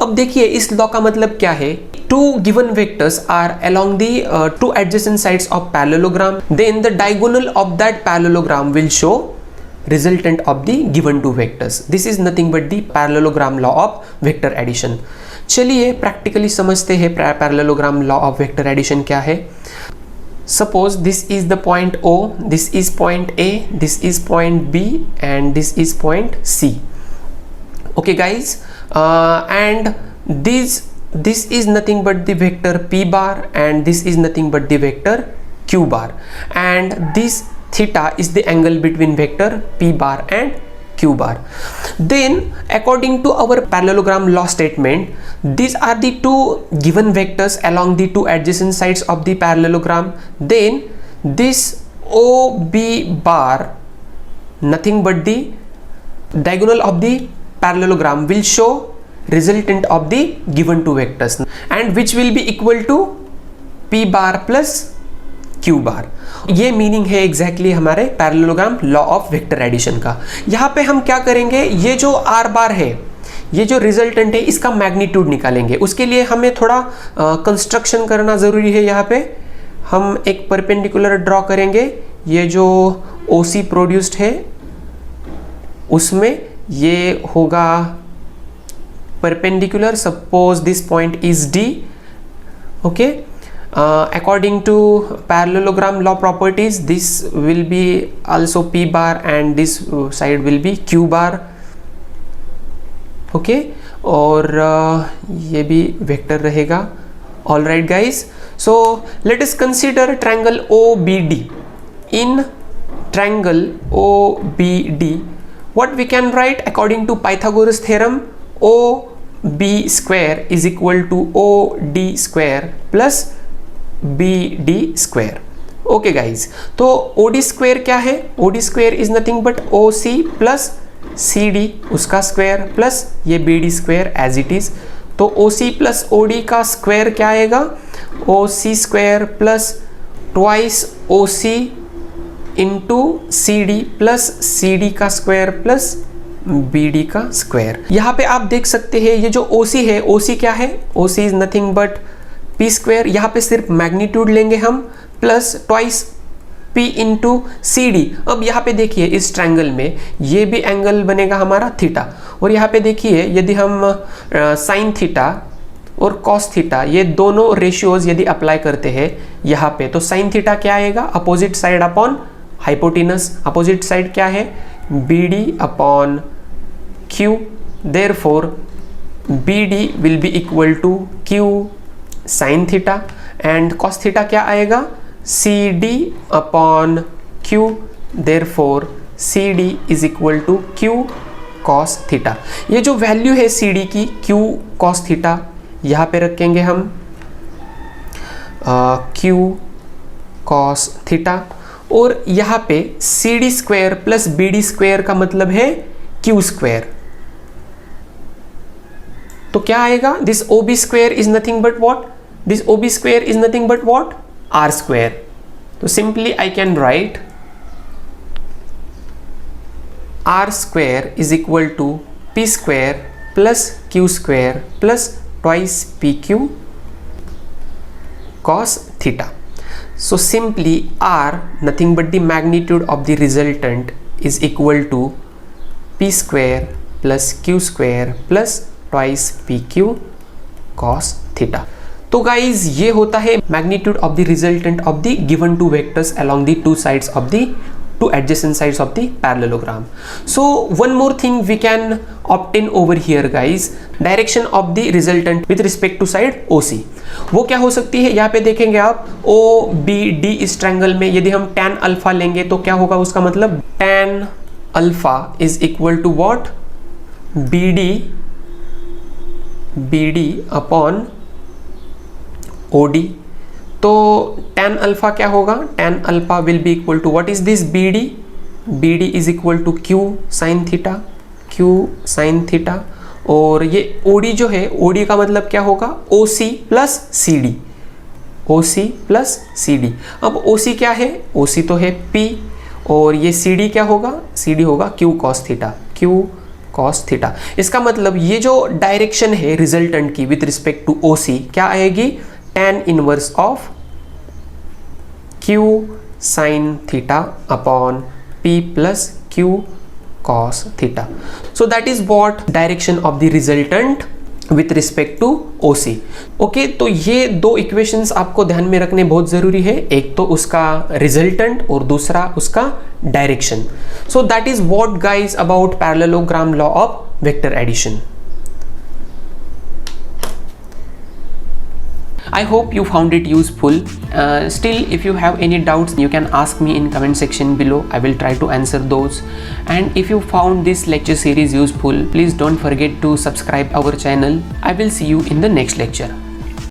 अब देखिए इस लॉ का मतलब क्या है, two given vectors are along the two adjacent sides of parallelogram, then the diagonal of that parallelogram will show resultant of the given two vectors. This is nothing but the parallelogram law of vector addition. चलिए practically समझते हैं parallelogram law of vector addition क्या है। Suppose this is the point O, this is point A, this is point B and this is point C. Okay guys, and this is nothing but the vector P bar and this is nothing but the vector Q bar, and this theta is the angle between vector P bar and Q bar. Then according to our parallelogram law statement, these are the two given vectors along the two adjacent sides of the parallelogram. Then this OB bar, nothing but the diagonal of the parallelogram, will show resultant of the given two vectors, and which will be equal to P bar plus Q bar. ये meaning है exactly हमारे parallelogram law of vector addition का। यहाँ पे हम क्या करेंगे, ये जो R बार है, ये जो रिजल्टेंट है, इसका मैग्नीट्यूड निकालेंगे। उसके लिए हमें थोड़ा कंस्ट्रक्शन करना ज़रूरी है। यहाँ पे हम एक परपेंडिकुलर ड्रॉ करेंगे। ये जो OC प्रोड्यूस्ड है उसमें ये होगा perpendicular. Suppose this point is D. Okay, according to parallelogram law properties, this will be also P bar and this side will be Q bar. Okay, और ये भी वेक्टर रहेगा। All right guys, so let us consider triangle OBD. In triangle OBD, what we can write according to Pythagoras theorem, OB square is equal to OD square plus BD square. Okay guys, तो OD square क्या है? OD square is nothing but OC plus CD उसका square plus ये BD square as it is. तो OC प्लस OD का square क्या आएगा? OC square plus twice OC into CD plus CD का स्क्वायर प्लस BD का स्क्वायर। यहाँ पे आप देख सकते हैं ये जो OC है, OC क्या है? OC is nothing but P square. यहाँ पे सिर्फ मैग्नीट्यूड लेंगे हम, plus twice P into CD। अब यहाँ पे देखिए इस ट्रायंगल में ये भी एंगल बनेगा हमारा थीटा, और यहाँ पे देखिए यदि हम साइन थीटा और कॉस थीटा ये दोनों रेशियोज यदि अप्लाई करते हैं यहाँ पे, तो साइन थीटा क्या आएगा? Opposite side upon hypotenuse. Opposite side क्या है? BD upon Q। Therefore BD will be equal to Q sine theta, and cos theta क्या आएगा? CD upon Q। Therefore CD is equal to Q cos theta. ये जो value है CD की Q cos theta यहाँ पे रखेंगे हम Q कॉस थीटा, और यहाँ पे CD square plus BD square का मतलब है Q स्क्वायर। तो क्या आएगा? This OB square is nothing but what? This OB square is nothing but what? R square. So simply I can write R square is equal to P square plus Q square plus twice PQ cos theta. So simply R, nothing but the magnitude of the resultant, is equal to P square plus Q square plus twice PQ cos theta. तो guys ये होता है magnitude of the resultant of the given two vectors along the two sides of the two adjacent sides of the parallelogram. So one more thing we can obtain over here guys, direction of the resultant with respect to side OC। वो क्या हो सकती है? यहाँ पे देखेंगे आप OBD इस ट्रायंगल में यदि हम tan अल्फा लेंगे तो क्या होगा? उसका मतलब tan alpha is equal to what? BD upon OD। तो tan अल्फा क्या होगा? tan alpha will be equal to what is this? BD is equal to Q sine theta, और ये OD जो है, OD का मतलब क्या होगा? OC plus CD। अब OC क्या है? OC तो है P, और ये CD क्या होगा? CD होगा Q cos cos थीटा। इसका मतलब ये जो डायरेक्शन है रिजल्टेंट की विथ रिस्पेक्ट टू OC क्या आएगी, tan inverse of Q sin theta upon P plus Q cos theta. So that is what direction of the resultant with respect to OC। Okay, तो ये दो equations आपको ध्यान में रखने बहुत जरूरी है, एक तो उसका रिजल्टेंट और दूसरा उसका direction. So that is what guys about parallelogram law of vector addition. I hope you found it useful. Still, if you have any doubts, you can ask me in comment section below. I will try to answer those. And if you found this lecture series useful, please don't forget to subscribe our channel. I will see you in the next lecture.